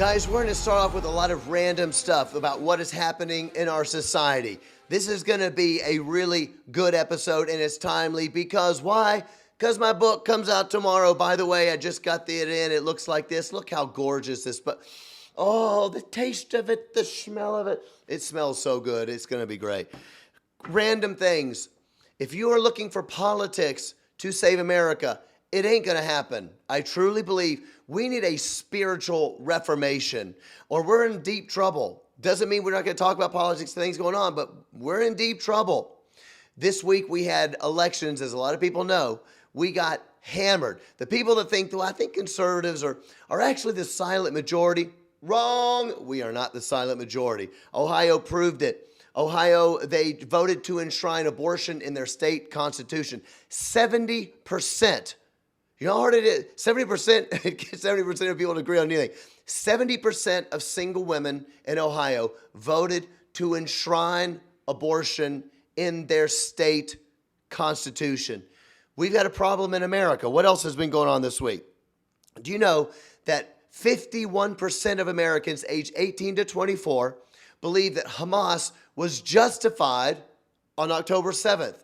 Guys, we're going to start off with a lot of random stuff about what is happening in our society. This is going to be a really good episode, and it's timely because why? Because my book comes out tomorrow. By the way, I just got it in. It looks like this. Look how gorgeous this, but oh, the taste of it, the smell of it. It smells so good. It's going to be great. Random things. If you are looking for politics to save America, it ain't going to happen. I truly believe we need a spiritual reformation or we're in deep trouble. Doesn't mean we're not going to talk about politics and things going on, but we're in deep trouble. This week we had elections, as a lot of people know. We got hammered. The people that think, well, I think conservatives are actually the silent majority. Wrong. We are not the silent majority. Ohio proved it. Ohio, they voted to enshrine abortion in their state constitution. 70%. You know how hard it is? 70%, 70% of people agree on anything. 70% of single women in Ohio voted to enshrine abortion in their state constitution. We've got a problem in America. What else has been going on this week? Do you know that 51% of Americans aged 18 to 24 believe that Hamas was justified on October 7th?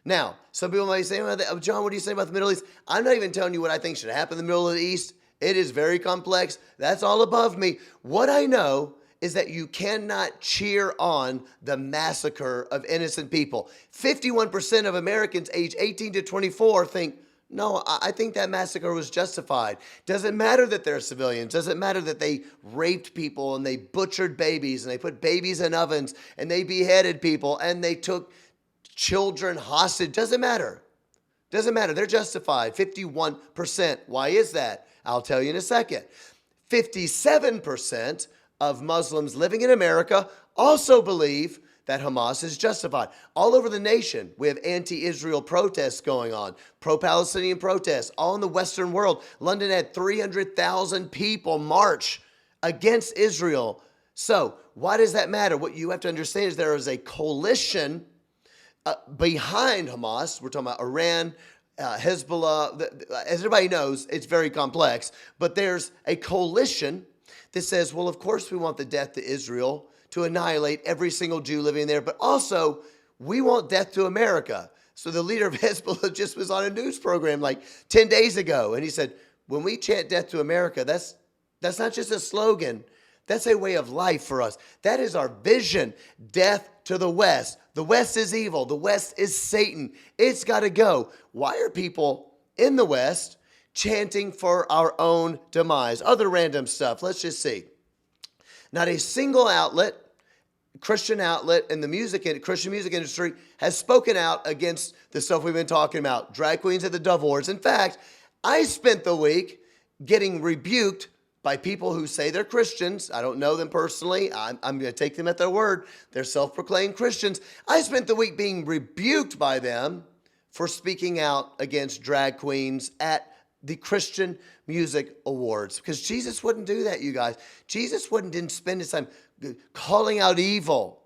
Now, some people might say, well, John, what do you say about the Middle East? I'm not even telling you what I think should happen in the middle of the East. It is very complex. That's all above me. What I know is that you cannot cheer on the massacre of innocent people. 51% of Americans aged 18 to 24 think, no, I think that massacre was justified. Doesn't matter that they're civilians. Doesn't matter that they raped people and they butchered babies and they put babies in ovens and they beheaded people and they took children hostage. Doesn't matter. Doesn't matter. They're justified. 51%. Why is that? I'll tell you in a second. 57% of Muslims living in America also believe that Hamas is justified. All over the nation, we have anti-Israel protests going on, pro-Palestinian protests, all in the Western world. London had 300,000 people march against Israel. So why does that matter? What you have to understand is there is a coalition behind Hamas. We're talking about Iran, Hezbollah. As everybody knows, it's very complex, but there's a coalition that says, well, of course we want the death to Israel, to annihilate every single Jew living there, but also we want death to America. So the leader of Hezbollah just was on a news program like 10 days ago, and he said, when we chant death to America, that's not just a slogan. That's a way of life for us. That is our vision. Death to the West. The West is evil. The West is Satan. It's got to go. Why are people in the West chanting for our own demise? Other random stuff. Let's just see. Not a single outlet, Christian outlet in the Christian music industry has spoken out against the stuff we've been talking about. Drag queens at the Dove Awards. In fact, I spent the week getting rebuked by people who say they're Christians. I don't know them personally. I'm going to take them at their word. They're self-proclaimed Christians. I spent the week being rebuked by them for speaking out against drag queens at the Christian Music Awards. Because Jesus wouldn't do that, you guys. Jesus didn't spend his time calling out evil.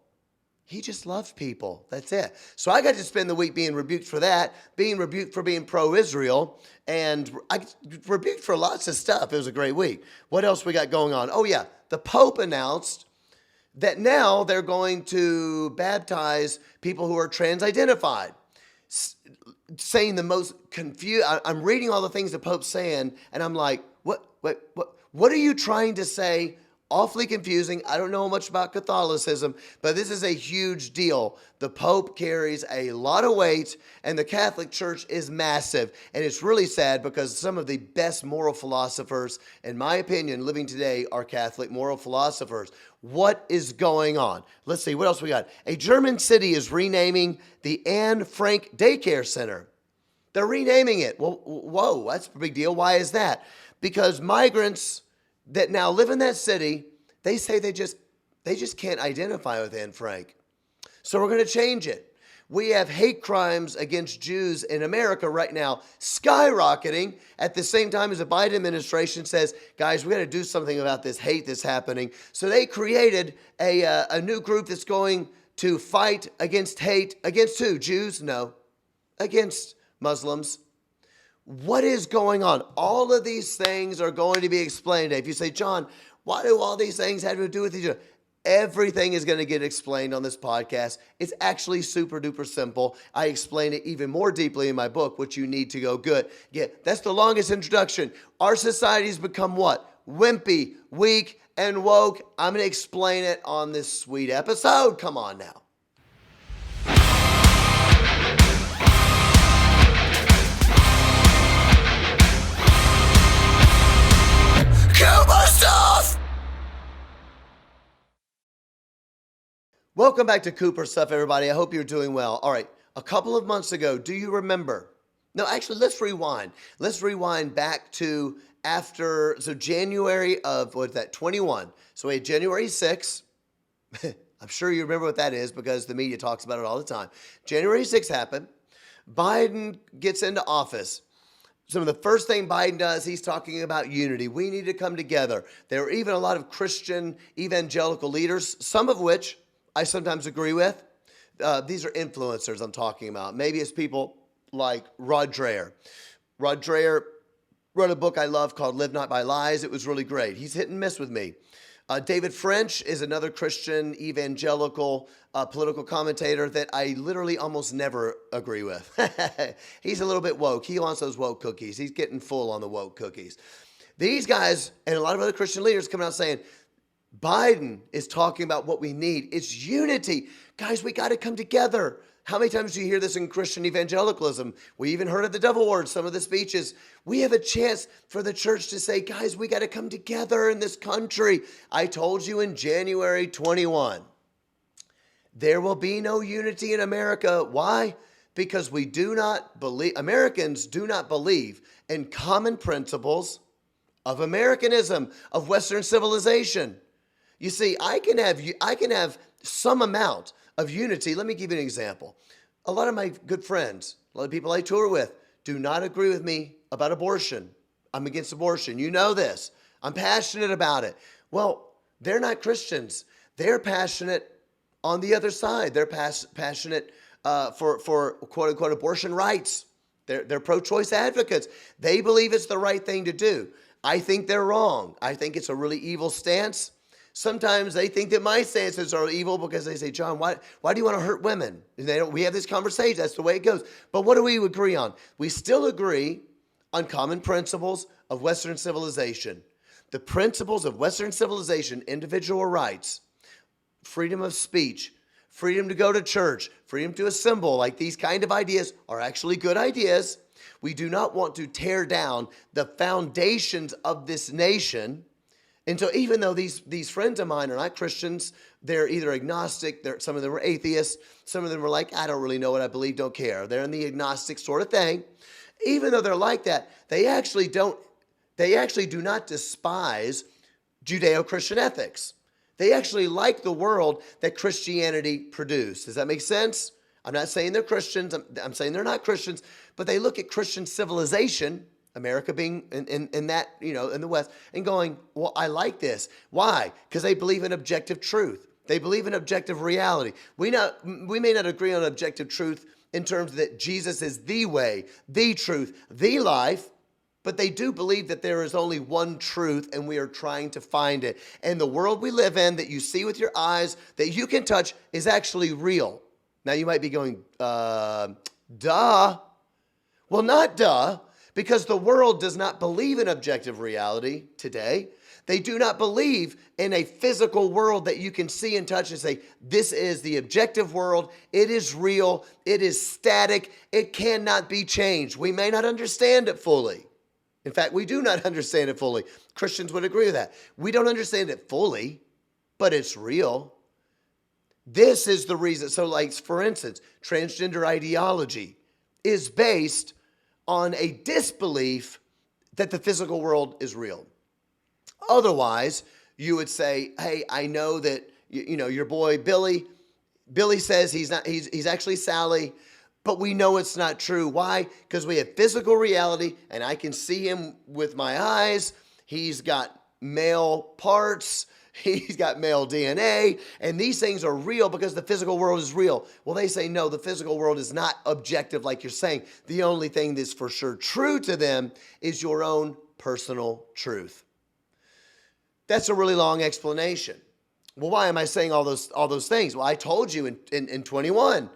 He just loved people. That's it. So I got to spend the week being rebuked for that, being rebuked for being pro-Israel, and I rebuked for lots of stuff. It was a great week. What else we got going on? Oh, yeah. The Pope announced that now they're going to baptize people who are trans-identified, saying the most confused. I'm reading all the things the Pope's saying, and I'm like, what are you trying to say? Awfully confusing. I don't know much about Catholicism, but this is a huge deal. The Pope carries a lot of weight, and the Catholic Church is massive. And it's really sad because some of the best moral philosophers, in my opinion, living today are Catholic moral philosophers. What is going on? Let's see, what else we got? A German city is renaming the Anne Frank Daycare Center. They're renaming it. Well, whoa, that's a big deal. Why is that? Because migrants that now live in that city, they say they just can't identify with Anne Frank. So we're going to change it. We have hate crimes against Jews in America right now skyrocketing at the same time as the Biden administration says, guys, we got to do something about this hate that's happening. So they created a new group that's going to fight against hate. Against who? Jews? No. Against Muslims. What is going on? All of these things are going to be explained today. If you say, John, Why do all these things have to do with each other? Everything is going to get explained on this podcast. It's actually super duper simple. I explain it even more deeply in my book, which you need to go good. Yeah, that's the longest introduction. Our society's become what? Wimpy, weak, and woke. I'm going to explain it on this sweet episode. Come on now. Cooper Stuff! Welcome back to Cooper Stuff, everybody. I hope you're doing well. All right, a couple of months ago, do you remember? No, actually, let's rewind. Let's rewind back to January of, 21. So we had January 6th. I'm sure you remember what that is because the media talks about it all the time. January 6th happened. Biden gets into office. Some of the first thing Biden does, he's talking about unity. We need to come together. There are even a lot of Christian evangelical leaders, some of which I sometimes agree with. These are influencers I'm talking about. Maybe it's people like Rod Dreher. Rod Dreher wrote a book I love called Live Not by Lies. It was really great. He's hit and miss with me. David French is another Christian evangelical political commentator that I literally almost never agree with. He's a little bit woke. He wants those woke cookies. He's getting full on the woke cookies. These guys and a lot of other Christian leaders coming out saying, Biden is talking about what we need. It's unity. Guys, we got to come together. How many times do you hear this in Christian evangelicalism? We even heard of the devil word, some of the speeches. We have a chance for the church to say, guys, we got to come together in this country. I told you in January 21, there will be no unity in America. Why? Because Americans do not believe in common principles of Americanism, of Western civilization. You see, I can have some amount of unity. Let me give you an example. A lot of my good friends, a lot of people I tour with, do not agree with me about abortion. I'm against abortion. You know this. I'm passionate about it. Well, they're not Christians. They're passionate on the other side. They're passionate for quote-unquote abortion rights. They're pro-choice advocates. They believe it's the right thing to do. I think they're wrong. I think it's a really evil stance. Sometimes they think that my stances are evil because they say, John, why do you want to hurt women? And we have this conversation. That's the way it goes. But what do we agree on? We still agree on common principles of Western civilization. The principles of Western civilization, individual rights, freedom of speech, freedom to go to church, freedom to assemble, like these kind of ideas are actually good ideas. We do not want to tear down the foundations of this nation. And so even though these friends of mine are not Christians, they're either agnostic, some of them were atheists, some of them were like, I don't really know what I believe, don't care. They're in the agnostic sort of thing. Even though they're like that, they actually do not despise Judeo-Christian ethics. They actually like the world that Christianity produced. Does that make sense? I'm not saying they're Christians. I'm saying they're not Christians, but they look at Christian civilization, America being in that, in the West, and going, well, I like this. Why? Because they believe in objective truth. They believe in objective reality. We may not agree on objective truth in terms that Jesus is the way, the truth, the life, but they do believe that there is only one truth and we are trying to find it. And the world we live in that you see with your eyes, that you can touch, is actually real. Now you might be going, duh. Well, not duh. Because the world does not believe in objective reality today. They do not believe in a physical world that you can see and touch and say, this is the objective world. It is real. It is static. It cannot be changed. We may not understand it fully. In fact, we do not understand it fully. Christians would agree with that. We don't understand it fully, but it's real. This is the reason. So like, for instance, transgender ideology is based on a disbelief that the physical world is real. Otherwise, you would say, hey, I know that, your boy Billy says he's actually Sally, but we know it's not true. Why? Because we have physical reality and I can see him with my eyes. He's got male parts. He's got male DNA, and these things are real because the physical world is real. Well, they say, no, the physical world is not objective like you're saying. The only thing that's for sure true to them is your own personal truth. That's a really long explanation. Well, why am I saying all those things? Well, I told you in 21,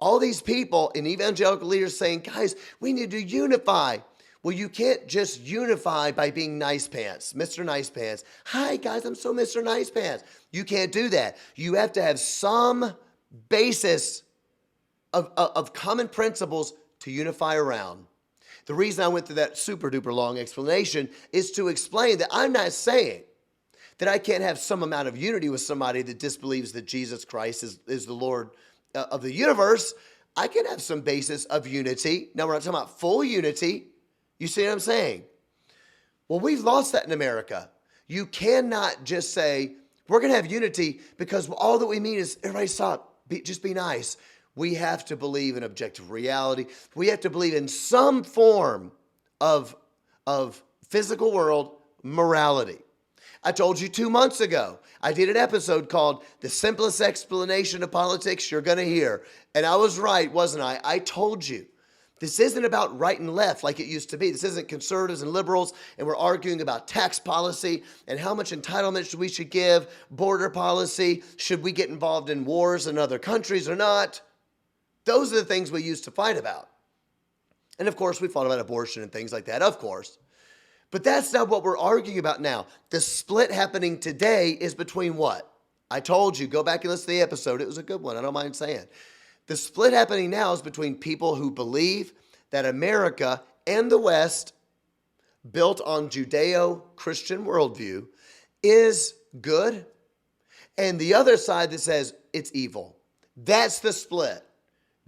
all these people and evangelical leaders saying, guys, we need to unify. Well, you can't just unify by being nice pants, Mr. Nice Pants. Hi, guys, I'm so Mr. Nice Pants. You can't do that. You have to have some basis of common principles to unify around. The reason I went through that super duper long explanation is to explain that I'm not saying that I can't have some amount of unity with somebody that disbelieves that Jesus Christ is the Lord of the universe. I can have some basis of unity. Now, we're not talking about full unity. You see what I'm saying? Well, we've lost that in America. You cannot just say, we're going to have unity because all that we mean is everybody stop, just be nice. We have to believe in objective reality. We have to believe in some form of physical world morality. I told you 2 months ago, I did an episode called The Simplest Explanation of Politics You're Going to Hear. And I was right, wasn't I? I told you. This isn't about right and left like it used to be. This isn't conservatives and liberals, and we're arguing about tax policy and how much entitlement we should give, border policy, should we get involved in wars in other countries or not? Those are the things we used to fight about. And of course, we fought about abortion and things like that, of course. But that's not what we're arguing about now. The split happening today is between what? I told you, go back and listen to the episode. It was a good one. I don't mind saying. The split happening now is between people who believe that America and the West, built on Judeo-Christian worldview, is good, and the other side that says it's evil. That's the split.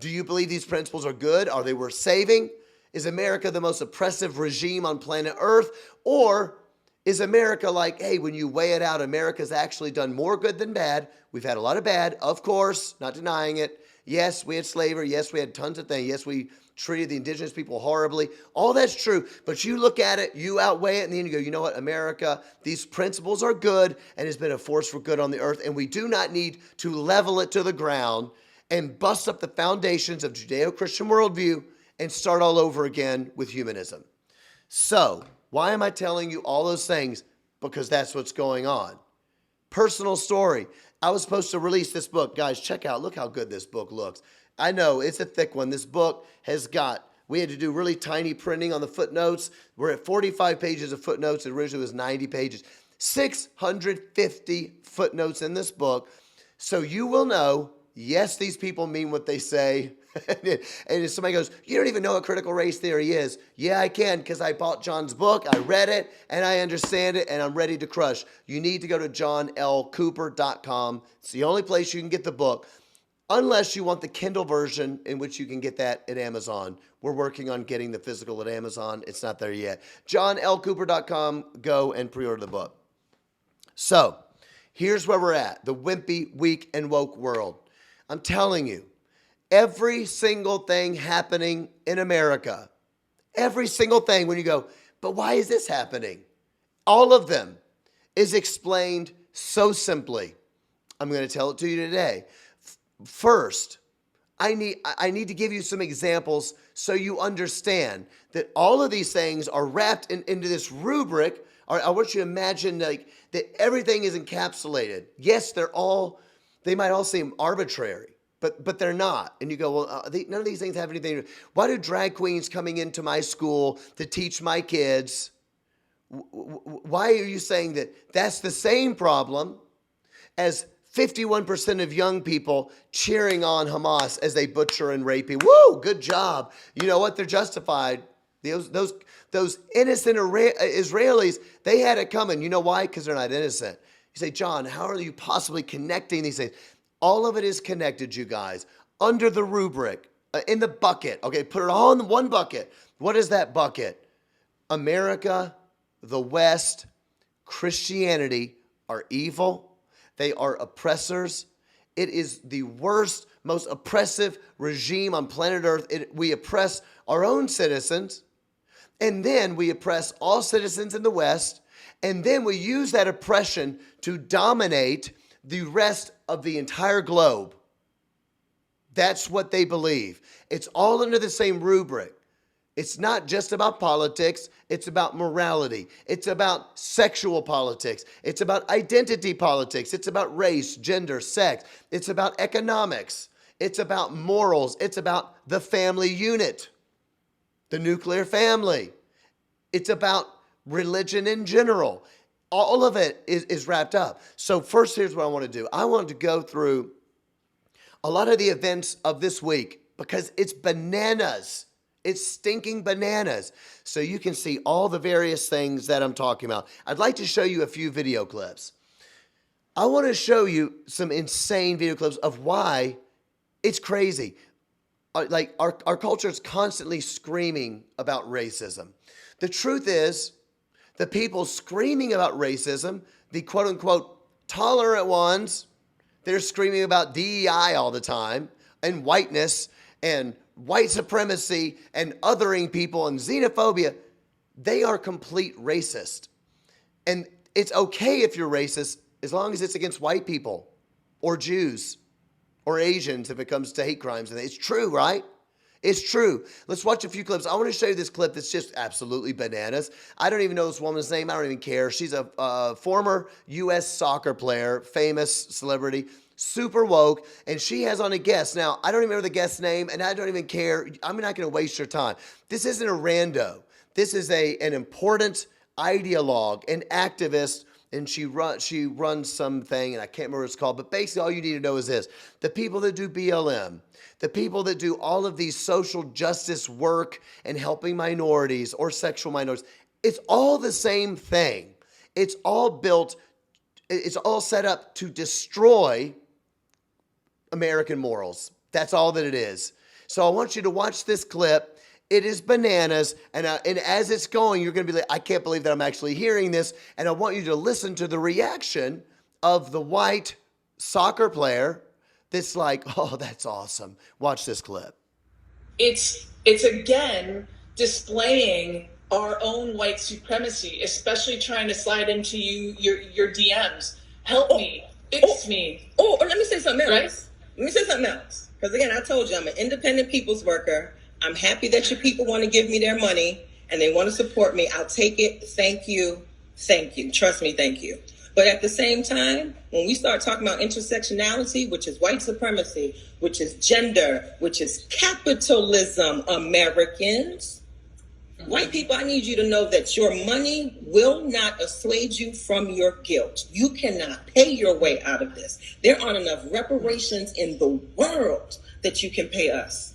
Do you believe these principles are good? Are they worth saving? Is America the most oppressive regime on planet Earth? Or is America like, hey, when you weigh it out, America's actually done more good than bad. We've had a lot of bad, of course, not denying it. Yes, we had slavery. Yes, we had tons of things. Yes, we treated the indigenous people horribly. All that's true. But you look at it, you outweigh it, and then you go, you know what, America, these principles are good and has been a force for good on the earth, and we do not need to level it to the ground and bust up the foundations of Judeo-Christian worldview and start all over again with humanism. So, why am I telling you all those things? Because that's what's going on. Personal story. I was supposed to release this book. Guys, check out. Look how good this book looks. I know, it's a thick one. This book has got, we had to do really tiny printing on the footnotes. We're at 45 pages of footnotes. It originally was 90 pages. 650 footnotes in this book. So you will know, yes, these people mean what they say. And if somebody goes, you don't even know what critical race theory is. Yeah, I can, because I bought John's book, I read it, and I understand it, and I'm ready to crush. You need to go to johnlcooper.com. It's the only place you can get the book, unless you want the Kindle version, in which you can get that at Amazon. We're working on getting the physical at Amazon. It's not there yet. johnlcooper.com. Go and pre-order the book. So, here's where we're at. The wimpy, weak, and woke world. I'm telling you, every single thing happening in America, every single thing, when you go, but why is this happening? All of them is explained so simply. I'm going to tell it to you today. First, I need to give you some examples so you understand that all of these things are wrapped into this rubric. I want you to imagine like that everything is encapsulated. Yes, they might all seem arbitrary. But they're not. And you go, well, none of these things have anything to do. Why do drag queens coming into my school to teach my kids? Why are you saying that that's the same problem as 51% of young people cheering on Hamas as they butcher and rape people? Woo, good job. You know what? They're justified. Those innocent Israelis, they had it coming. You know why? Because they're not innocent. You say, John, how are you possibly connecting these things? All of it is connected, you guys, under the rubric, in the bucket. Okay, put it all in one bucket. What is that bucket? America, the West, Christianity are evil. They are oppressors. It is the worst, most oppressive regime on planet Earth. We oppress our own citizens, and then we oppress all citizens in the West, and then we use that oppression to dominate the rest of the entire globe. That's what they believe. It's all under the same rubric. It's not just about politics. It's about morality. It's about sexual politics. It's about identity politics. It's about race, gender, sex. It's about economics. It's about morals. It's about the family unit, the nuclear family. It's about religion in general. All of it is wrapped up. So first, here's what I want to do. I want to go through a lot of the events of this week because it's bananas. It's stinking bananas. So you can see all the various things that I'm talking about. I'd like to show you a few video clips. I want to show you some insane video clips of why it's crazy. Like our culture is constantly screaming about racism. The truth is, the people screaming about racism, the quote unquote tolerant ones, they're screaming about DEI all the time and whiteness and white supremacy and othering people and xenophobia. They are complete racist. And it's okay if you're racist as long as it's against white people or Jews or Asians if it comes to hate crimes. And it's true, right? It's true. Let's watch a few clips. I want to show you this clip that's just absolutely bananas. I don't even know this woman's name. I don't even care. She's a former U.S. soccer player, famous celebrity, super woke, and she has on a guest. Now, I don't even remember the guest's name, and I don't even care. I'm not going to waste your time. This isn't a rando. This is an important ideologue, an activist, and she runs something, and I can't remember what it's called, but basically all you need to know is this. The people that do BLM, the people that do all of these social justice work and helping minorities or sexual minorities, it's all the same thing. It's all set up to destroy American morals. That's all that it is. So I want you to watch this clip. It is bananas, and as it's going, you're going to be like, I can't believe that I'm actually hearing this, and I want you to listen to the reaction of the white soccer player that's like, oh, that's awesome. Watch this clip. It's again displaying our own white supremacy, especially trying to slide into your DMs. Help me, fix me. Let me say something else. Right? Let me say something else. Because again, I told you I'm an independent people's worker. I'm happy that your people want to give me their money and they want to support me. I'll take it. Thank you. Thank you. Trust me. Thank you. But at the same time, when we start talking about intersectionality, which is white supremacy, which is gender, which is capitalism, Americans, white people, I need you to know that your money will not assuage you from your guilt. You cannot pay your way out of this. There aren't enough reparations in the world that you can pay us.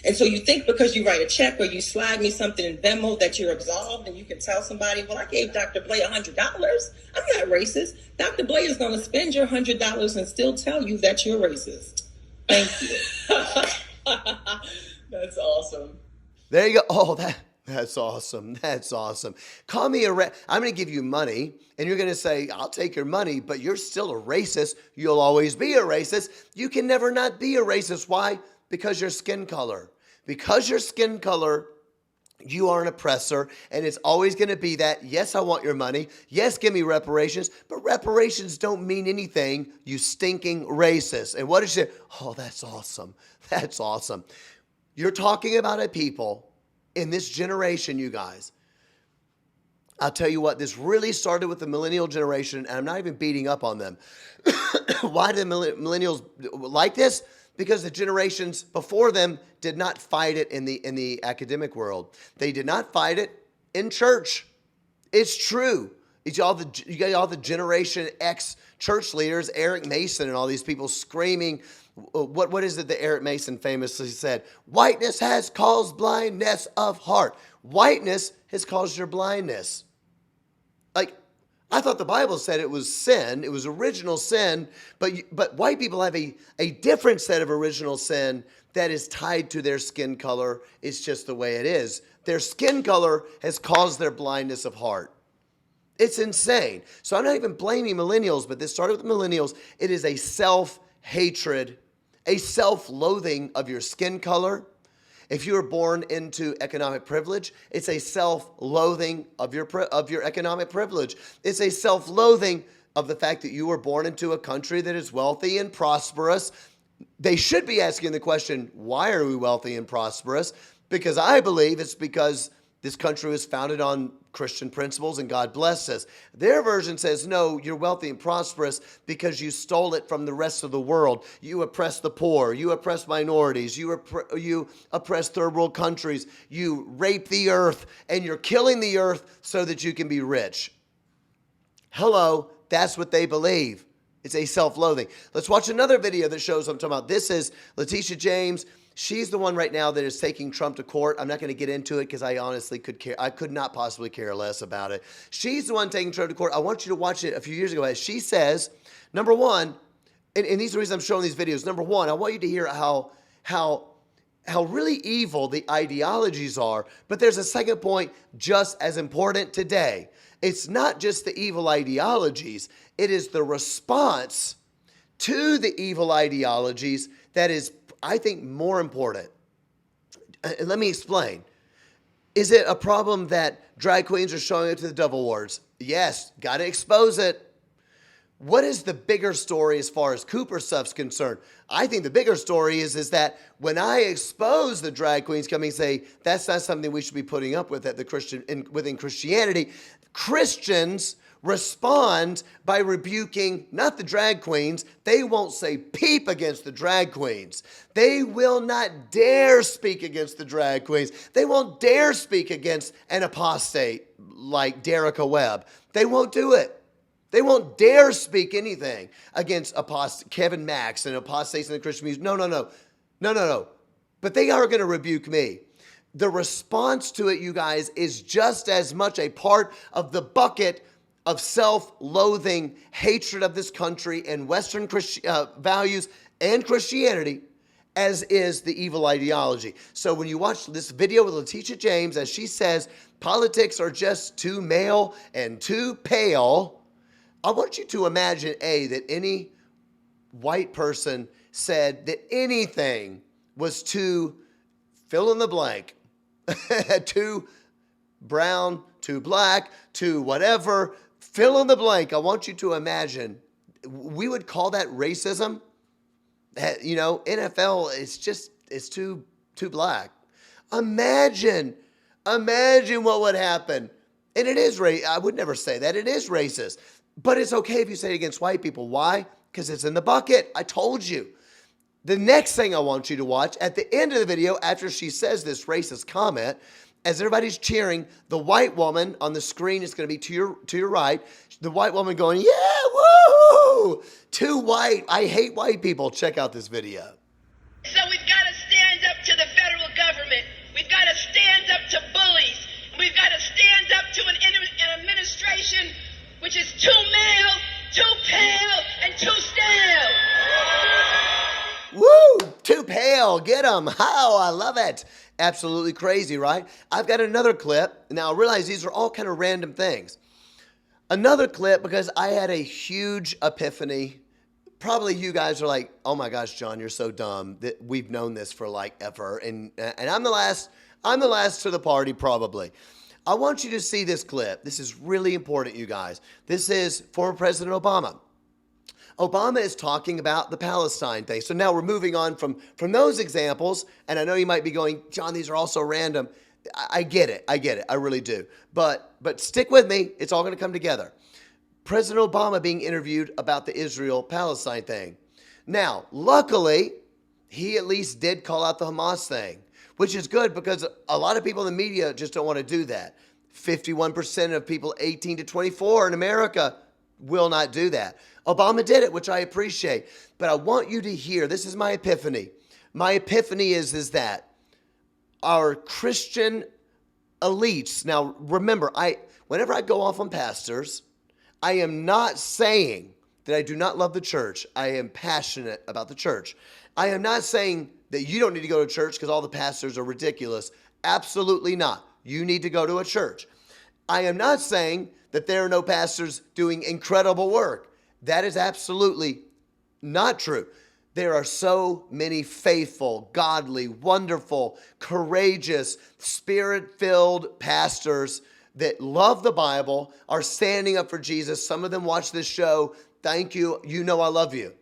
And so you think because you write a check or you slide me something in Venmo that you're absolved and you can tell somebody, well, I gave Dr. Blay $100. I'm not racist. Dr. Blay is going to spend your $100 and still tell you that you're racist. Thank you. That's awesome. There you go. Oh, that's awesome. That's awesome. Call me I'm going to give you money, and you're going to say, I'll take your money, but you're still a racist. You'll always be a racist. You can never not be a racist. Why? Because your skin color. Because your skin color, you are an oppressor, and it's always going to be that. Yes, I want your money. Yes, give me reparations, but reparations don't mean anything, you stinking racist. And what is it? Oh, that's awesome. That's awesome. You're talking about a people in this generation, you guys. I'll tell you what, this really started with the millennial generation, and I'm not even beating up on them. Why do the millennials like this? Because the generations before them did not fight it in the academic world. They did not fight it in church. It's true. You got all the Generation X church leaders, Eric Mason and all these people screaming. What is it that Eric Mason famously said? Whiteness has caused blindness of heart. Whiteness has caused your blindness. Like, I thought the Bible said it was sin. It was original sin. But white people have a different set of original sin that is tied to their skin color. It's just the way it is. Their skin color has caused their blindness of heart. It's insane. So I'm not even blaming millennials, but this started with millennials. It is a self-hatred, a self-loathing of your skin color. If you were born into economic privilege, it's a self-loathing of your economic privilege. It's a self-loathing of the fact that you were born into a country that is wealthy and prosperous. They should be asking the question, why are we wealthy and prosperous? Because I believe it's because this country was founded on Christian principles and God blessed us. Their version says, no, you're wealthy and prosperous because you stole it from the rest of the world. You oppress the poor. You oppress minorities. You oppress third world countries. You rape the earth, and you're killing the earth so that you can be rich. Hello, that's what they believe. It's a self-loathing. Let's watch another video that shows what I'm talking about. This is Letitia James. She's the one right now that is taking Trump to court. I'm not going to get into it because I honestly could not possibly care less about it. She's the one taking Trump to court. I want you to watch it a few years ago. As she says, number one, and these are the reasons I'm showing these videos. Number one, I want you to hear how really evil the ideologies are. But there's a second point just as important today. It's not just the evil ideologies. It is the response to the evil ideologies that is, I think, more important. Let me explain. Is it a problem that drag queens are showing up to the Dove Awards? Yes, got to expose it. What is the bigger story as far as Cooper stuff's concerned? I think the bigger story is that when I expose the drag queens coming and say that's not something we should be putting up with within Christianity, Christians respond by rebuking not the drag queens. They won't say peep against the drag queens. They will not dare speak against the drag queens. They won't dare speak against an apostate like Derica Webb. They won't do it. They won't dare speak anything against Kevin Max and apostates in the Christian music. No. But they are going to rebuke me. The response to it, you guys, is just as much a part of the bucket of self-loathing, hatred of this country and Western values and Christianity as is the evil ideology. So when you watch this video with Letitia James, as she says, politics are just too male and too pale, I want you to imagine, that any white person said that anything was too fill in the blank, too brown, too black, too whatever, fill in the blank. I want you to imagine, we would call that racism. NFL, it's too black. Imagine what would happen. And it is I would never say that. It is racist. But it's okay if you say it against white people. Why? Because it's in the bucket. I told you. The next thing I want you to watch, at the end of the video, after she says this racist comment, as everybody's cheering, the white woman on the screen is going to be to your right. The white woman going, yeah, woo! Too white. I hate white people. Check out this video. So we've got to stand up to the federal government. We've got to stand up to bullies. We've got to stand up to an administration which is too male, too pale, and too stale. Woo! Too pale. Get them. How? I love it. Absolutely crazy, right? I've got another clip. Now, I realize these are all kind of random things. Another clip because I had a huge epiphany. Probably you guys are like, oh my gosh, John, you're so dumb. That we've known this for like ever. And I'm the last to the party probably. I want you to see this clip. This is really important, you guys. This is former President Obama. Obama is talking about the Palestine thing. So now we're moving on from those examples. And I know you might be going, John, these are all so random. I get it. I really do. But stick with me. It's all going to come together. President Obama being interviewed about the Israel-Palestine thing. Now, luckily, he at least did call out the Hamas thing, which is good because a lot of people in the media just don't want to do that. 51% of people 18 to 24 in America will not do that. Obama did it, which I appreciate. But I want you to hear, this is my epiphany. My epiphany is that our Christian elites, now remember, whenever I go off on pastors, I am not saying that I do not love the church. I am passionate about the church. I am not saying that you don't need to go to church because all the pastors are ridiculous. Absolutely not. You need to go to a church. I am not saying that there are no pastors doing incredible work. That is absolutely not true. There are so many faithful, godly, wonderful, courageous, spirit-filled pastors that love the Bible, are standing up for Jesus. Some of them watch this show. Thank you. You know I love you.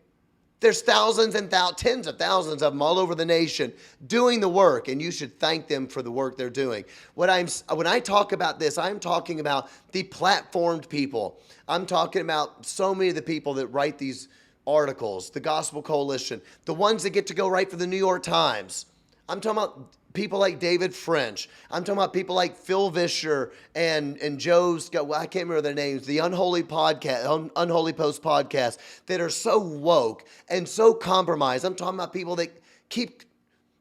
There's thousands and tens of thousands of them all over the nation doing the work, and you should thank them for the work they're doing. When I talk about this, I'm talking about the platformed people. I'm talking about so many of the people that write these articles, the Gospel Coalition, the ones that get to go write for the New York Times. I'm talking about people like David French. I'm talking about people like Phil Vischer and Joe's, well, I can't remember their names, the Unholy Post podcast, that are so woke and so compromised. I'm talking about people that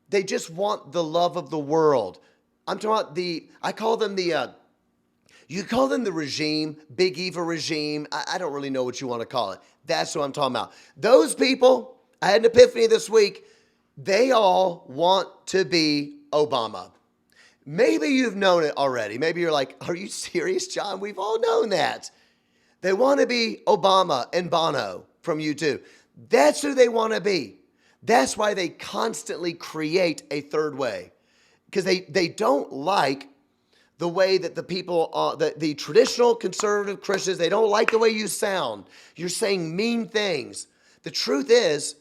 they just want the love of the world. I'm talking about you call them the regime, Big Eva regime. I don't really know what you want to call it. That's what I'm talking about. Those people, I had an epiphany this week. They all want to be Obama. Maybe you've known it already. Maybe you're like, are you serious, John? We've all known that. They want to be Obama and Bono from U2. That's who they want to be. That's why they constantly create a third way. Because they don't like the way that the people, the traditional conservative Christians, they don't like the way you sound. You're saying mean things. The truth is,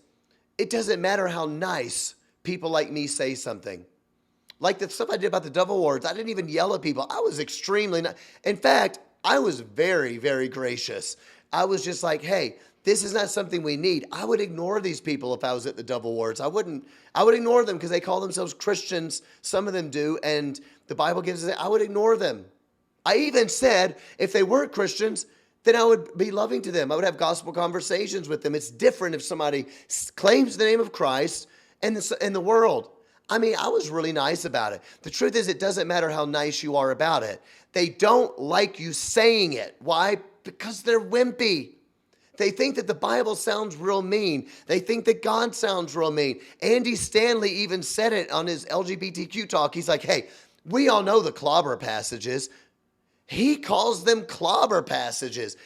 it doesn't matter how nice people like me say something. Like the stuff I did about the Dove Awards, I didn't even yell at people. I was extremely nice. In fact, I was very, very gracious. I was just like, hey, this is not something we need. I would ignore these people if I was at the Dove Awards. I would ignore them because they call themselves Christians. Some of them do, and the Bible gives us, I would ignore them. I even said if they weren't Christians, then I would be loving to them. I would have gospel conversations with them. It's different if somebody claims the name of Christ in the world. I mean, I was really nice about it. The truth is, it doesn't matter how nice you are about it. They don't like you saying it. Why? Because they're wimpy. They think that the Bible sounds real mean. They think that God sounds real mean. Andy Stanley even said it on his LGBTQ talk. He's like, hey, we all know the clobber passages. He calls them clobber passages.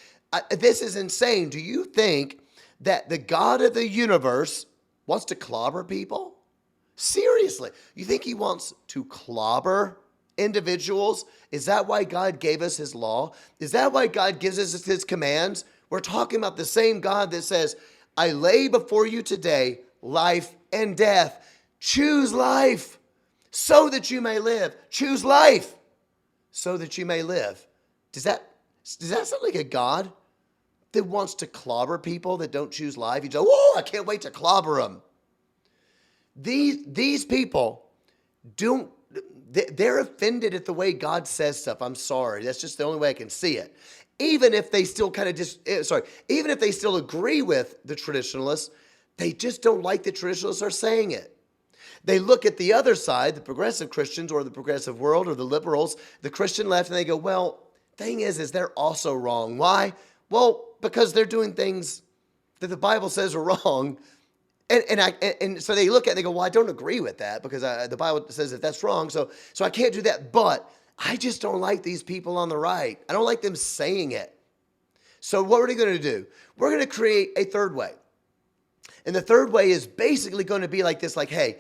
This is insane. Do you think that the God of the universe wants to clobber people? Seriously, you think he wants to clobber individuals? Is that why God gave us his law? Is that why God gives us his commands? We're talking about the same God that says, I lay before you today life and death. Choose life so that you may live. Choose life so that you may live. Does that sound like a God that wants to clobber people that don't choose life? You go, whoa, I can't wait to clobber them. These people they're offended at the way God says stuff. I'm sorry. That's just the only way I can see it. Even if they still even if they still agree with the traditionalists, they just don't like the traditionalists are saying it. They look at the other side, the progressive Christians or the progressive world or the liberals, the Christian left, and they go, well, thing is they're also wrong. Why? Well, because they're doing things that the Bible says are wrong. And so they look at it and they go, well, I don't agree with that because the Bible says that that's wrong. So I can't do that. But I just don't like these people on the right. I don't like them saying it. So what are we going to do? We're going to create a third way. And the third way is basically going to be like this, like, hey,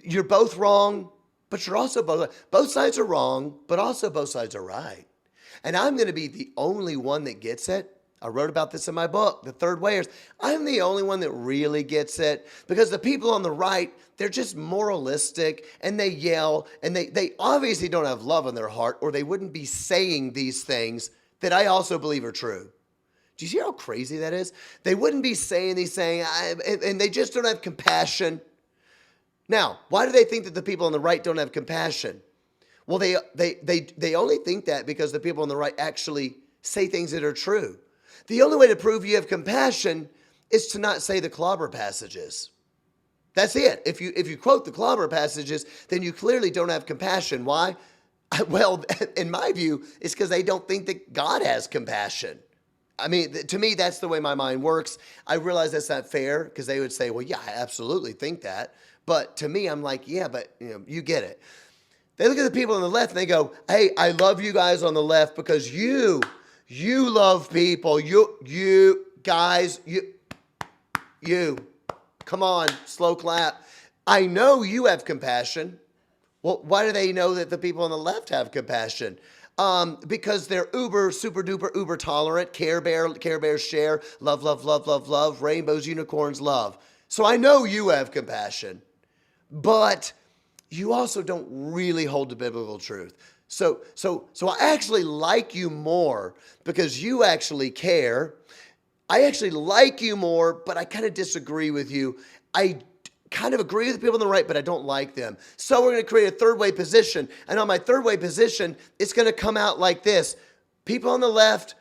you're both wrong, but you're also both sides are wrong, but also both sides are right. And I'm going to be the only one that gets it. I wrote about this in my book, The Third Wayers. I'm the only one that really gets it because the people on the right, they're just moralistic and they yell and they obviously don't have love in their heart or they wouldn't be saying these things that I also believe are true. Do you see how crazy that is? They wouldn't be saying these things and they just don't have compassion. Now, why do they think that the people on the right don't have compassion? Well, they only think that because the people on the right actually say things that are true. The only way to prove you have compassion is to not say the clobber passages. That's it. If you quote the clobber passages, then you clearly don't have compassion. Why? Well, in my view, it's because they don't think that God has compassion. I mean, to me, that's the way my mind works. I realize that's not fair because they would say, well, yeah, I absolutely think that. But to me, I'm like, yeah, but you get it. They look at the people on the left and they go, hey, I love you guys on the left because you love people. You guys, you. Come on, slow clap. I know you have compassion. Well, why do they know that the people on the left have compassion? Because they're uber, super duper, uber tolerant. Care Bears share, love, love, love, love, love, rainbows, unicorns, love. So I know you have compassion, but you also don't really hold to biblical truth. So I actually like you more because you actually care. I actually like you more, but I kind of disagree with you. I kind of agree with the people on the right, but I don't like them. So we're going to create a third way position. And on my third way position, it's going to come out like this. People on the left,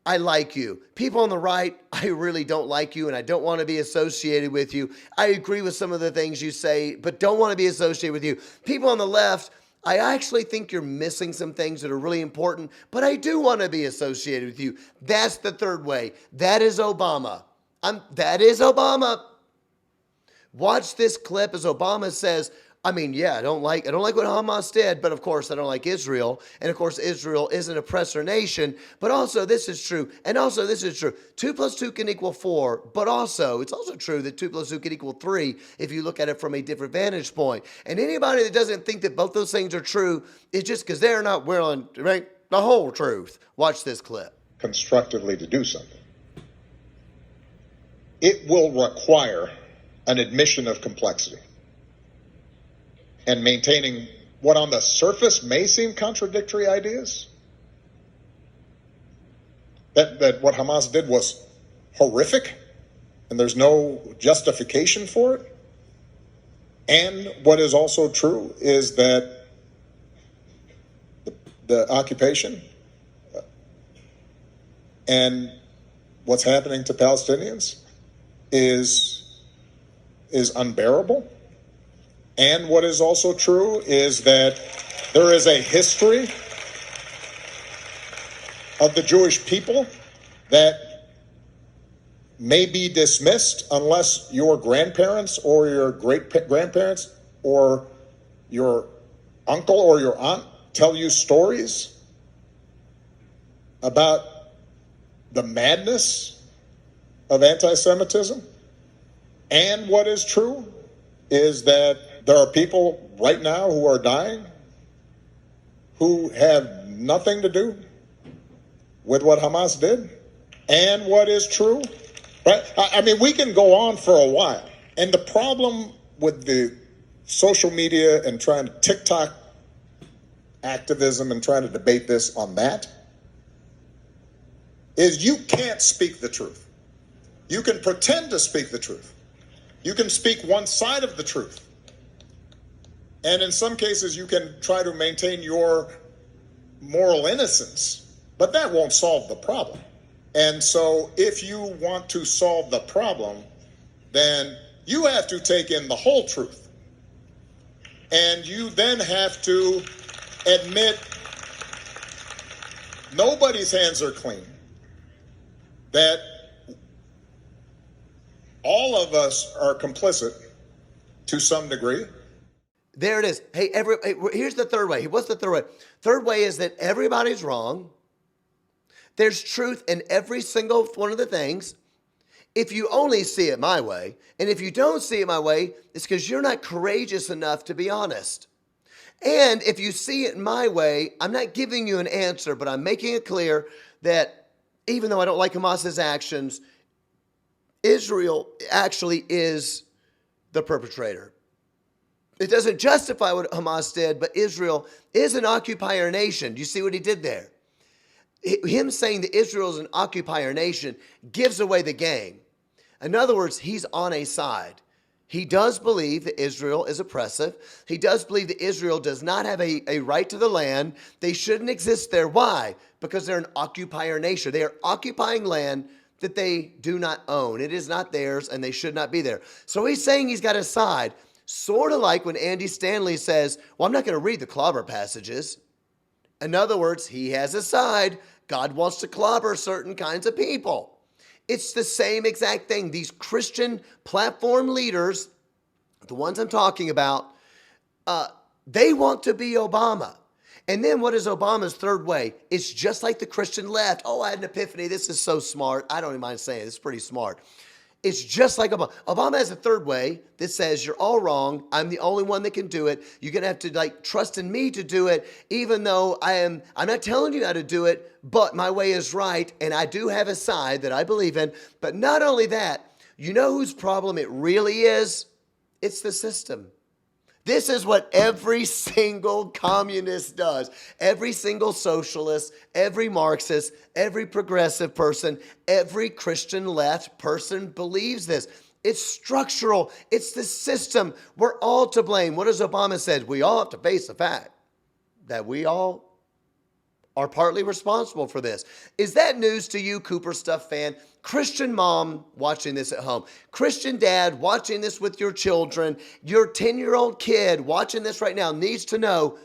I like you. People on the right, I really don't like you and I don't want to be associated with you. I agree with some of the things you say, but don't want to be associated with you. People on the left, I actually think you're missing some things that are really important, but I do want to be associated with you. That's the third way. That is Obama. That is Obama. Watch this clip as Obama says, I don't like what Hamas did, but of course I don't like Israel. And of course Israel is an oppressor nation, but also this is true. And also this is true. 2 + 2 can equal 4, but also it's also true that 2 + 2 can equal 3 if you look at it from a different vantage point. And anybody that doesn't think that both those things are true is just because they're not willing to make the whole truth. Watch this clip. Constructively to do something. It will require an admission of complexity and maintaining what on the surface may seem contradictory ideas. That what Hamas did was horrific and there's no justification for it. And what is also true is that the occupation and what's happening to Palestinians is unbearable. And what is also true is that there is a history of the Jewish people that may be dismissed unless your grandparents or your great-grandparents or your uncle or your aunt tell you stories about the madness of anti-Semitism. And what is true is that there are people right now who are dying who have nothing to do with what Hamas did. And what is true, right? We can go on for a while. And the problem with the social media and trying to TikTok activism and trying to debate this on that is you can't speak the truth. You can pretend to speak the truth. You can speak one side of the truth. And in some cases, you can try to maintain your moral innocence, but that won't solve the problem. And so if you want to solve the problem, then you have to take in the whole truth. And you then have to admit nobody's hands are clean, that all of us are complicit to some degree. There it is. Hey, here's the third way. What's the third way? Third way is that everybody's wrong. There's truth in every single one of the things. If you only see it my way, and if you don't see it my way, it's because you're not courageous enough to be honest. And if you see it my way, I'm not giving you an answer, but I'm making it clear that even though I don't like Hamas's actions, Israel actually is the perpetrator. It doesn't justify what Hamas did, but Israel is an occupier nation. Do you see what he did there? Him saying that Israel is an occupier nation gives away the game. In other words, he's on a side. He does believe that Israel is oppressive. He does believe that Israel does not have a right to the land. They shouldn't exist there. Why? Because they're an occupier nation. They are occupying land that they do not own. It is not theirs, and they should not be there. So he's saying he's got a side, sort of like when Andy Stanley says, well, I'm not going to read the clobber passages. In other words, he has a side. God wants to clobber certain kinds of people. It's the same exact thing. These Christian platform leaders, the ones I'm talking about, they want to be Obama. And then what is Obama's third way? It's just like the Christian left. Oh, I had an epiphany. This is so smart. I don't even mind saying it. It's pretty smart. It's just like Obama. Obama has a third way that says you're all wrong. I'm the only one that can do it. You're going to have to like trust in me to do it, even though I'm not telling you how to do it, but my way is right. And I do have a side that I believe in. But not only that, you know whose problem it really is? It's the system. This is what every single communist does. Every single socialist, every Marxist, every progressive person, every Christian left person believes this. It's structural. It's the system. We're all to blame. What does Obama say? We all have to face the fact that we all are partly responsible for this. Is that news to you, Cooper Stuff fan? Christian mom watching this at home, Christian dad watching this with your children, your 10-year-old kid watching this right now needs to know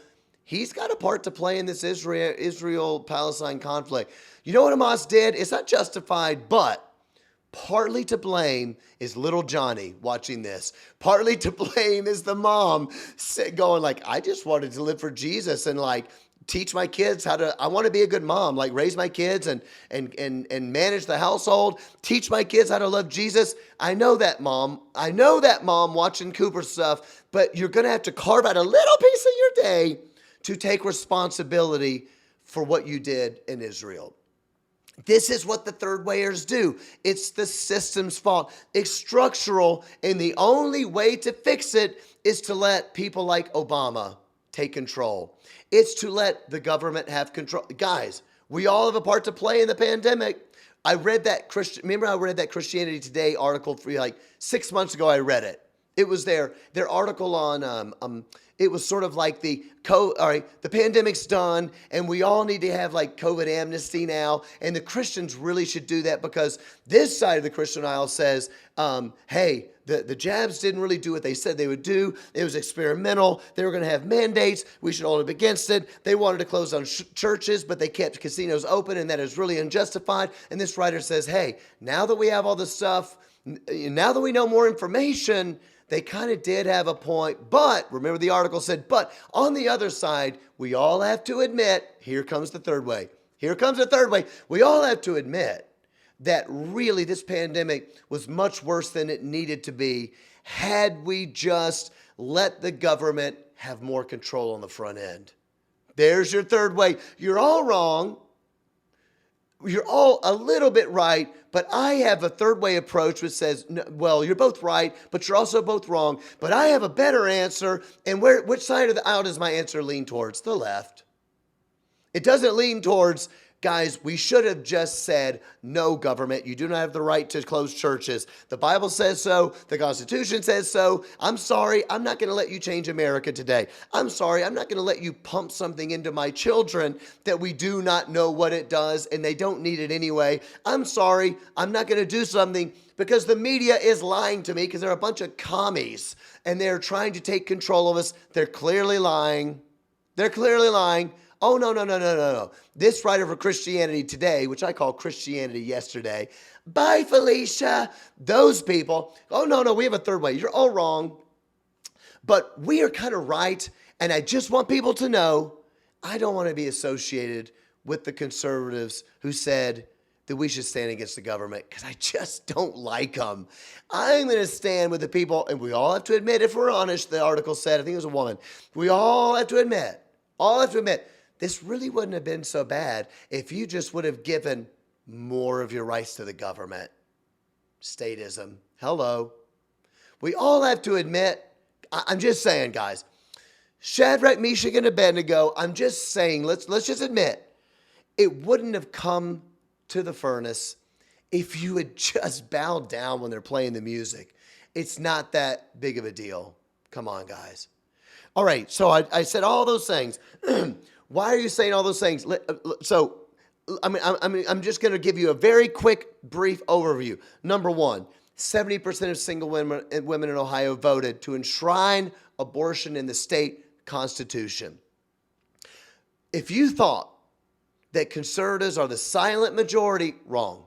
he's got a part to play in this Israel-Palestine conflict. You know what Hamas did? It's not justified, but partly to blame is little Johnny watching this. Partly to blame is the mom going like, I just wanted to live for Jesus and like, teach my kids how to, I want to be a good mom, like raise my kids and manage the household, teach my kids how to love Jesus. I know that mom watching Cooper Stuff, but you're going to have to carve out a little piece of your day to take responsibility for what you did in Israel. This is what the third wayers do. It's the system's fault. It's structural, and the only way to fix it is to let people like Obama take control. It's to let the government have control. Guys, we all have a part to play in the pandemic. I read that Christianity Today article for like 6 months ago. I read it. It was their article on it was sort of like the pandemic's done and we all need to have like COVID amnesty now, and the Christians really should do that because this side of the Christian aisle says, hey, the jabs didn't really do what they said they would do. It was experimental. They were going to have mandates. We should all have against it. They wanted to close down churches, but they kept casinos open, and that is really unjustified. And this writer says, hey, now that we have all this stuff, now that we know more information, they kind of did have a point. But remember the article said, but on the other side, we all have to admit, here comes the third way. Here comes the third way. We all have to admit that really this pandemic was much worse than it needed to be had we just let the government have more control on the front end. There's your third way. You're all wrong. You're all a little bit right, but I have a third way approach which says, no, well, you're both right, but you're also both wrong. But I have a better answer. And which side of the aisle does my answer lean towards? The left. It doesn't lean towards, guys, we should have just said, no, government, you do not have the right to close churches. The Bible says so. The Constitution says so. I'm sorry. I'm not going to let you change America today. I'm sorry. I'm not going to let you pump something into my children that we do not know what it does and they don't need it anyway. I'm sorry. I'm not going to do something because the media is lying to me because they're a bunch of commies and they're trying to take control of us. They're clearly lying. They're clearly lying. Oh, no. This writer for Christianity Today, which I call Christianity Yesterday. Bye, Felicia. Those people. Oh, no, we have a third way. You're all wrong. But we are kind of right. And I just want people to know, I don't want to be associated with the conservatives who said that we should stand against the government because I just don't like them. I'm going to stand with the people, and we all have to admit, if we're honest, the article said, I think it was a woman, we all have to admit, this really wouldn't have been so bad if you just would have given more of your rights to the government. Statism. Hello. We all have to admit, I'm just saying, guys, Shadrach, Meshach, and Abednego, I'm just saying, let's just admit, it wouldn't have come to the furnace if you had just bowed down when they're playing the music. It's not that big of a deal. Come on, guys. All right, so I said all those things. Why are you saying all those things? So, I'm just going to give you a very quick, brief overview. Number one, 70% of single women in Ohio voted to enshrine abortion in the state constitution. If you thought that conservatives are the silent majority, wrong.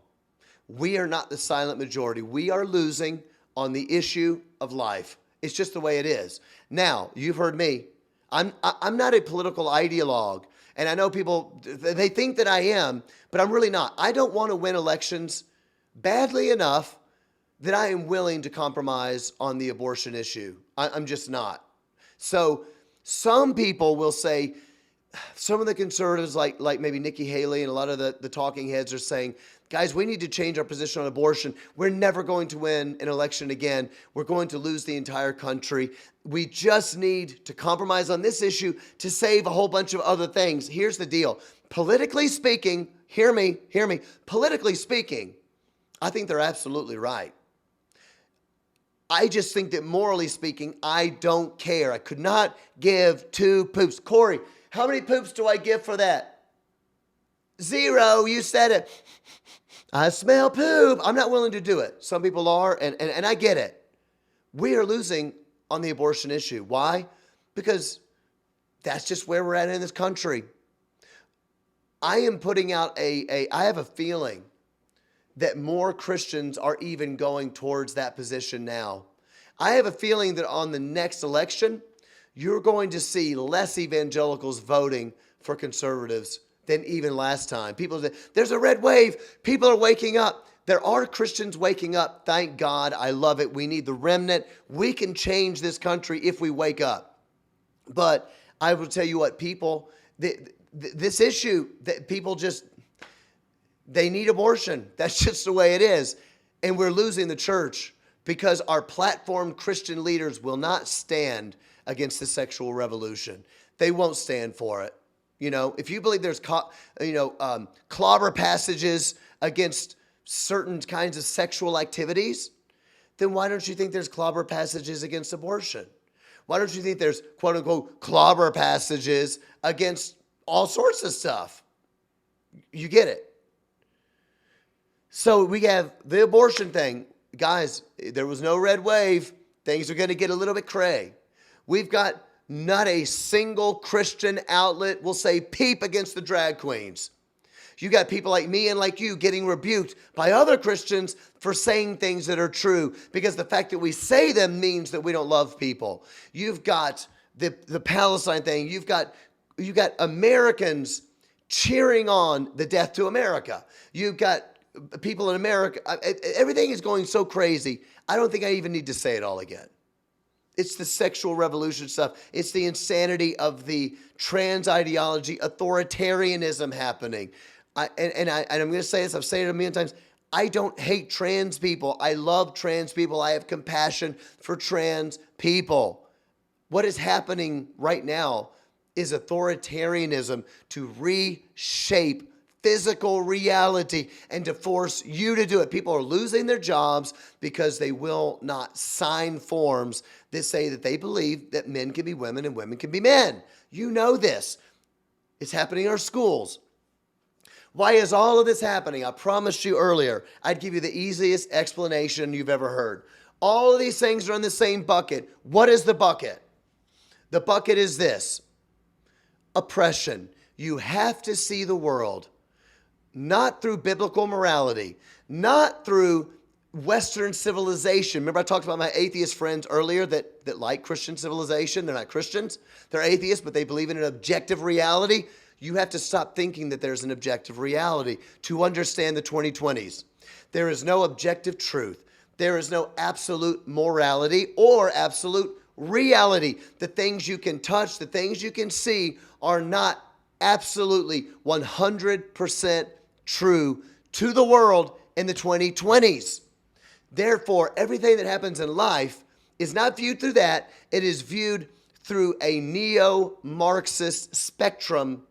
We are not the silent majority. We are losing on the issue of life. It's just the way it is. Now, you've heard me. I'm not a political ideologue, and I know people, they think that I am, but I'm really not. I don't want to win elections badly enough that I am willing to compromise on the abortion issue. I'm just not. So some people will say, some of the conservatives, like maybe Nikki Haley and a lot of the talking heads, are saying, guys, we need to change our position on abortion. We're never going to win an election again. We're going to lose the entire country. We just need to compromise on this issue to save a whole bunch of other things. Here's the deal. Politically speaking, hear me. Politically speaking, I think they're absolutely right. I just think that morally speaking, I don't care. I could not give two poops. Corey, how many poops do I give for that? 0. You said it. I smell poop. I'm not willing to do it. Some people are, and I get it. We are losing on the abortion issue. Why? Because that's just where we're at in this country. I am putting out I have a feeling that more Christians are even going towards that position now. I have a feeling that on the next election, you're going to see less evangelicals voting for conservatives than even last time. People say, there's a red wave. People are waking up. There are Christians waking up. Thank God. I love it. We need the remnant. We can change this country if we wake up. But I will tell you what, people, this issue that people just, they need abortion. That's just the way it is. And we're losing the church because our platformed Christian leaders will not stand against the sexual revolution. They won't stand for it. You know, if you believe there's, clobber passages against certain kinds of sexual activities, then why don't you think there's clobber passages against abortion? Why don't you think there's, quote unquote, clobber passages against all sorts of stuff? You get it. So we have the abortion thing. Guys, there was no red wave. Things are going to get a little bit cray. We've got not a single Christian outlet will say peep against the drag queens. You got people like me and like you getting rebuked by other Christians for saying things that are true, because the fact that we say them means that we don't love people. You've got the Palestine thing. You've got Americans cheering on the death to America. You've got people in America. Everything is going so crazy. I don't think I even need to say it all again. It's the sexual revolution stuff. It's the insanity of the trans ideology, authoritarianism happening. I'm going to say this, I've said it a million times. I don't hate trans people. I love trans people. I have compassion for trans people. What is happening right now is authoritarianism to reshape physical reality and to force you to do it. People are losing their jobs because they will not sign forms that say that they believe that men can be women and women can be men. You know this. It's happening in our schools. Why is all of this happening? I promised you earlier, I'd give you the easiest explanation you've ever heard. All of these things are in the same bucket. What is the bucket? The bucket is this: oppression. You have to see the world not through biblical morality, not through Western civilization. Remember I talked about my atheist friends earlier that like Christian civilization. They're not Christians. They're atheists, but they believe in an objective reality. You have to stop thinking that there's an objective reality to understand the 2020s. There is no objective truth. There is no absolute morality or absolute reality. The things you can touch, the things you can see are not absolutely 100% true to the world in the 2020s. Therefore, everything that happens in life is not viewed through that. It is viewed through a neo-Marxist spectrum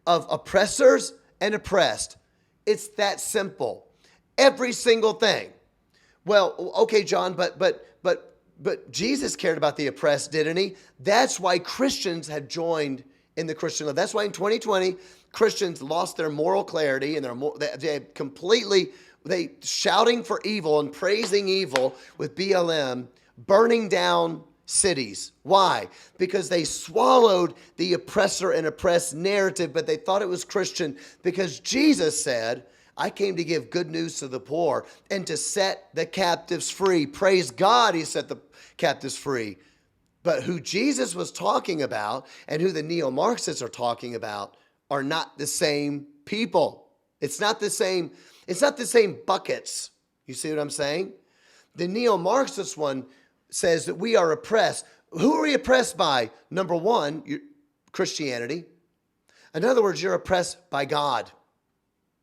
of oppressors and oppressed. It's that simple. Every single thing. Well, okay, John, but Jesus cared about the oppressed, didn't he? That's why Christians have joined in the Christian life. That's why in 2020, Christians lost their moral clarity and they shouting for evil and praising evil with BLM, burning down cities. Why? Because they swallowed the oppressor and oppressed narrative, but they thought it was Christian, because Jesus said, I came to give good news to the poor and to set the captives free. Praise God, he set the captives free. But who Jesus was talking about and who the neo-Marxists are talking about are not the same people. It's not the same buckets. You see what I'm saying? The neo-Marxist one says that we are oppressed. Who are we oppressed by? Number one, Christianity. In other words, you're oppressed by God.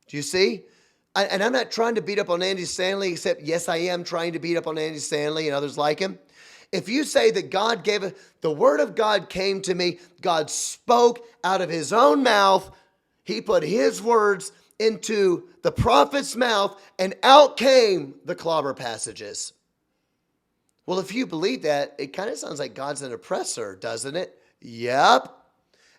Do you see? And I'm not trying to beat up on Andy Stanley, except yes, I am trying to beat up on Andy Stanley and others like him. If you say that God gave it, the word of God came to me, God spoke out of his own mouth. He put his words into the prophet's mouth, and out came the clobber passages. Well, if you believe that, it kind of sounds like God's an oppressor, doesn't it? Yep.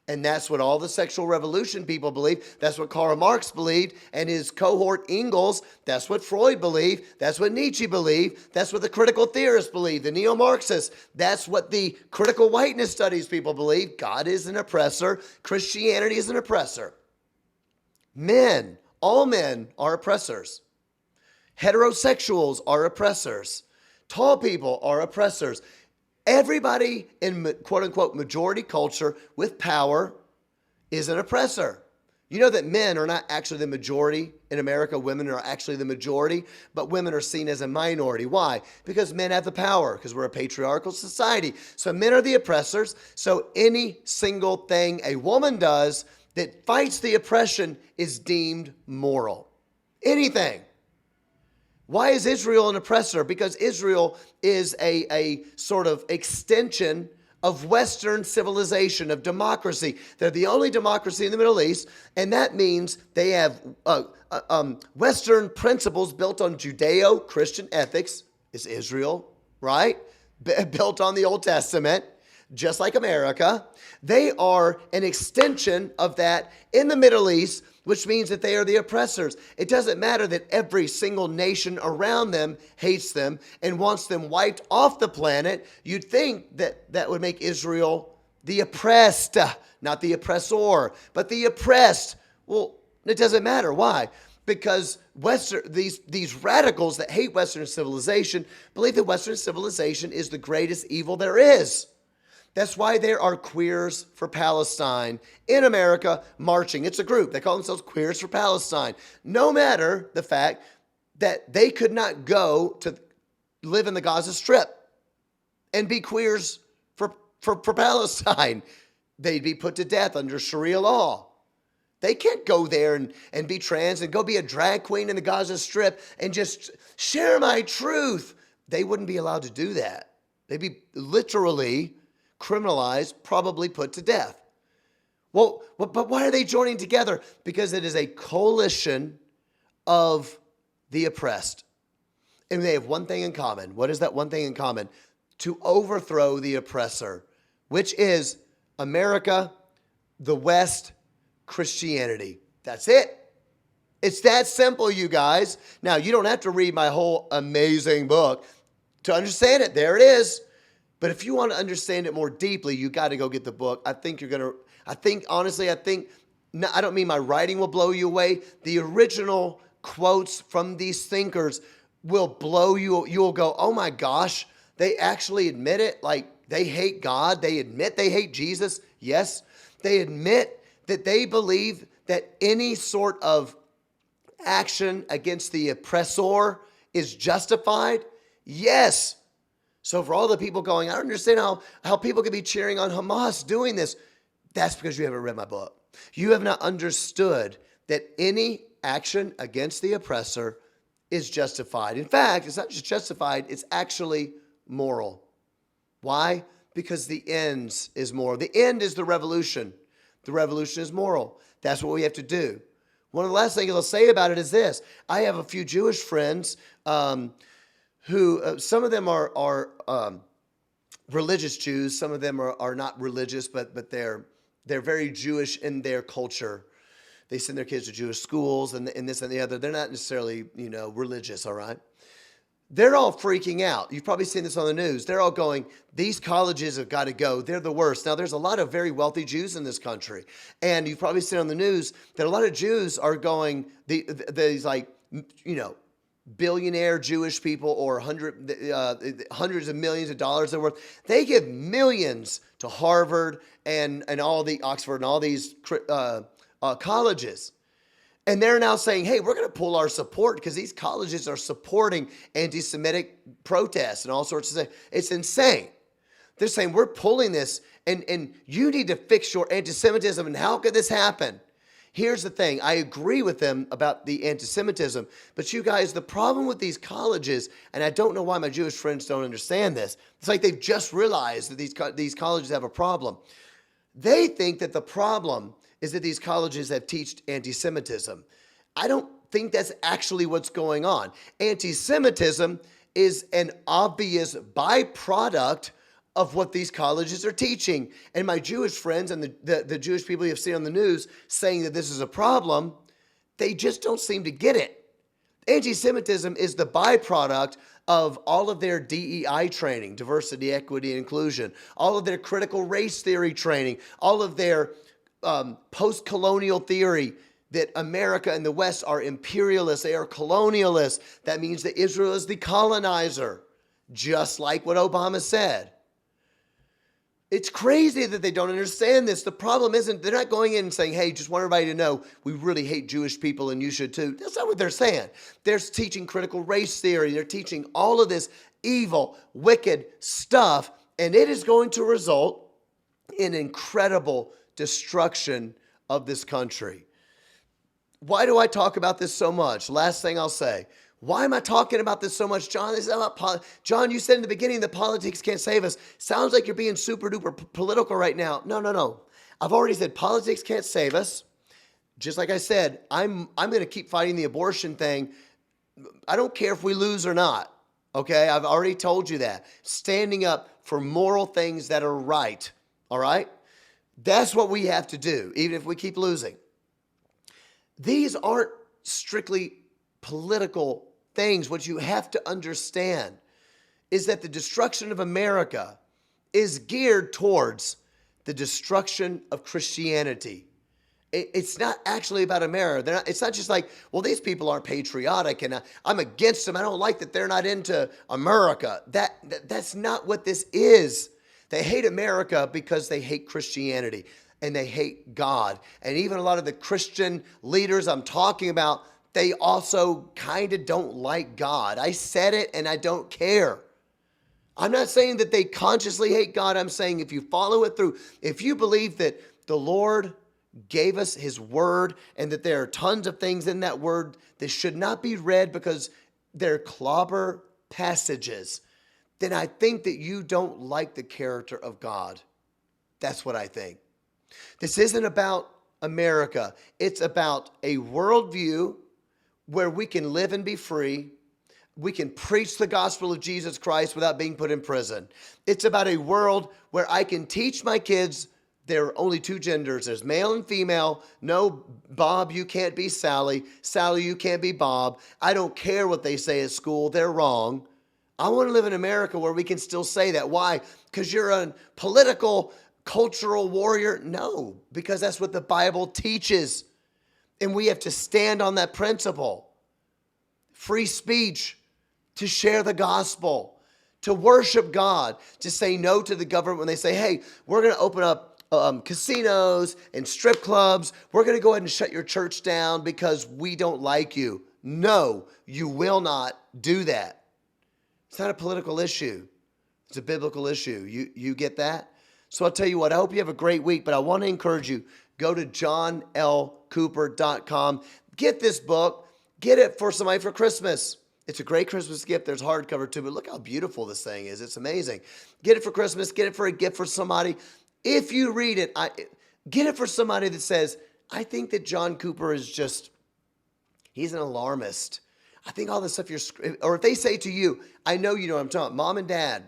And that's what all the sexual revolution people believe. That's what Karl Marx believed, and his cohort Engels. That's what Freud believed. That's what Nietzsche believed. That's what the critical theorists believe, the neo-Marxists. That's what the critical whiteness studies people believe. God is an oppressor. Christianity is an oppressor. Men, all men are oppressors. Heterosexuals are oppressors. Tall people are oppressors. Everybody in quote-unquote majority culture with power is an oppressor. You know that men are not actually the majority in America. Women are actually the majority, but women are seen as a minority. Why? Because men have the power, because we're a patriarchal society. So men are the oppressors. So any single thing a woman does that fights the oppression is deemed moral. Anything. Why is Israel an oppressor? Because Israel is a sort of extension of Western civilization, of democracy. They're the only democracy in the Middle East, and that means they have Western principles built on Judeo-Christian ethics. Is Israel, right? Built on the Old Testament, just like America. They are an extension of that in the Middle East, which means that they are the oppressors. It doesn't matter that every single nation around them hates them and wants them wiped off the planet. You'd think that that would make Israel the oppressed, not the oppressor, but the oppressed. Well, it doesn't matter. Why? Because these radicals that hate Western civilization believe that Western civilization is the greatest evil there is. That's why there are Queers for Palestine in America marching. It's a group. They call themselves Queers for Palestine. No matter the fact that they could not go to live in the Gaza Strip and be queers for Palestine. They'd be put to death under Sharia law. They can't go there and be trans and go be a drag queen in the Gaza Strip and just share my truth. They wouldn't be allowed to do that. They'd be literally criminalized, probably put to death. Well, but why are they joining together? Because it is a coalition of the oppressed. And they have one thing in common. What is that one thing in common? To overthrow the oppressor, which is America, the West, Christianity. That's it. It's that simple, you guys. Now, you don't have to read my whole amazing book to understand it. There it is. But if you want to understand it more deeply, you got to go get the book. I think, honestly, I don't mean my writing will blow you away. The original quotes from these thinkers will blow you. You'll go, oh my gosh, they actually admit it. Like, they hate God. They admit they hate Jesus. Yes. They admit that they believe that any sort of action against the oppressor is justified. Yes. So for all the people going, I don't understand how people could be cheering on Hamas doing this. That's because you haven't read my book. You have not understood that any action against the oppressor is justified. In fact, it's not just justified, it's actually moral. Why? Because the end is moral. The end is the revolution. The revolution is moral. That's what we have to do. One of the last things I'll say about it is this. I have a few Jewish friends who some of them are religious Jews. Some of them are not religious, but they're very Jewish in their culture. They send their kids to Jewish schools and this and the other. They're not necessarily, religious, all right? They're all freaking out. You've probably seen this on the news. They're all going, these colleges have got to go. They're the worst. Now, there's a lot of very wealthy Jews in this country. And you've probably seen on the news that a lot of Jews are going, these billionaire Jewish people or hundreds of millions of dollars they're worth. They give millions to Harvard and all the Oxford and all these colleges. And they're now saying, hey, we're going to pull our support because these colleges are supporting anti-Semitic protests and all sorts of things. It's insane. They're saying we're pulling this and you need to fix your anti-Semitism. And how could this happen? Here's the thing. I agree with them about the anti-Semitism. But you guys, the problem with these colleges, and I don't know why my Jewish friends don't understand this. It's like they've just realized that these colleges have a problem. They think that the problem is that these colleges have taught anti-Semitism. I don't think that's actually what's going on. Anti-Semitism is an obvious byproduct of what these colleges are teaching. And my Jewish friends and the Jewish people you have seen on the news saying that this is a problem, they just don't seem to get it. Anti-Semitism is the byproduct of all of their DEI training, diversity, equity, and inclusion, all of their critical race theory training, all of their post-colonial theory that America and the West are imperialists, they are colonialists. That means that Israel is the colonizer, just like what Obama said. It's crazy that they don't understand this. The problem isn't, they're not going in and saying, hey, just want everybody to know we really hate Jewish people and you should too. That's not what they're saying. They're teaching critical race theory. They're teaching all of this evil, wicked stuff, and it is going to result in incredible destruction of this country. Why do I talk about this so much? Last thing I'll say. Why am I talking about this so much, John? This is about John, you said in the beginning that politics can't save us. Sounds like you're being super duper political right now. No. I've already said politics can't save us. Just like I said, I'm going to keep fighting the abortion thing. I don't care if we lose or not. Okay? I've already told you that. Standing up for moral things that are right. All right? That's what we have to do, even if we keep losing. These aren't strictly political things. What you have to understand is that the destruction of America is geared towards the destruction of Christianity. It's not actually about America. It's not just like, well, these people aren't patriotic and I'm against them. I don't like that they're not into America. That's not what this is. They hate America because they hate Christianity and they hate God. And even a lot of the Christian leaders I'm talking about, they also kind of don't like God. I said it and I don't care. I'm not saying that they consciously hate God. I'm saying if you follow it through, if you believe that the Lord gave us his word and that there are tons of things in that word that should not be read because they're clobber passages, then I think that you don't like the character of God. That's what I think. This isn't about America. It's about a worldview where we can live and be free. We can preach the gospel of Jesus Christ without being put in prison. It's about a world where I can teach my kids there are only two genders. There's male and female. No, Bob, you can't be Sally. Sally, you can't be Bob. I don't care what they say at school. They're wrong. I want to live in America where we can still say that. Why? Because you're a political, cultural warrior? No, because that's what the Bible teaches. And we have to stand on that principle. Free speech, to share the gospel, to worship God, to say no to the government when they say, hey, we're going to open up casinos and strip clubs. We're going to go ahead and shut your church down because we don't like you. No, you will not do that. It's not a political issue. It's a biblical issue. You get that? So I'll tell you what, I hope you have a great week, but I want to encourage you, go to johnlcooper.com. Get this book. Get it for somebody for Christmas. It's a great Christmas gift. There's hardcover too, but look how beautiful this thing is. It's amazing. Get it for Christmas. Get it for a gift for somebody. If you read it, get it for somebody that says, I think that John Cooper is he's an alarmist. I think all the stuff or if they say to you, I know you know what I'm talking about, mom and dad,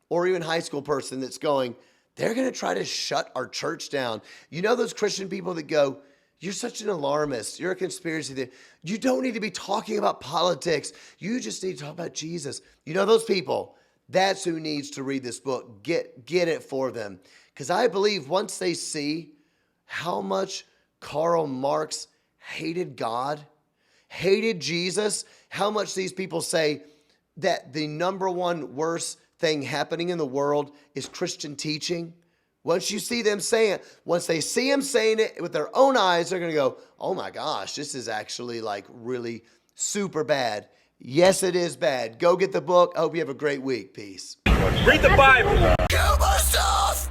or even high school person that's going, they're going to try to shut our church down. You know those Christian people that go, you're such an alarmist. You're a conspiracy theorist. You don't need to be talking about politics. You just need to talk about Jesus. You know those people? That's who needs to read this book. Get it for them. Because I believe once they see how much Karl Marx hated God, hated Jesus, how much these people say that the number one worst thing happening in the world is Christian teaching, Once you see them saying it, once they see him saying it with their own eyes, they're going to go, oh my gosh, this is actually like really super bad. Yes, it is bad. Go get the book. I hope you have a great week. Peace. Read the Bible. Kill myself.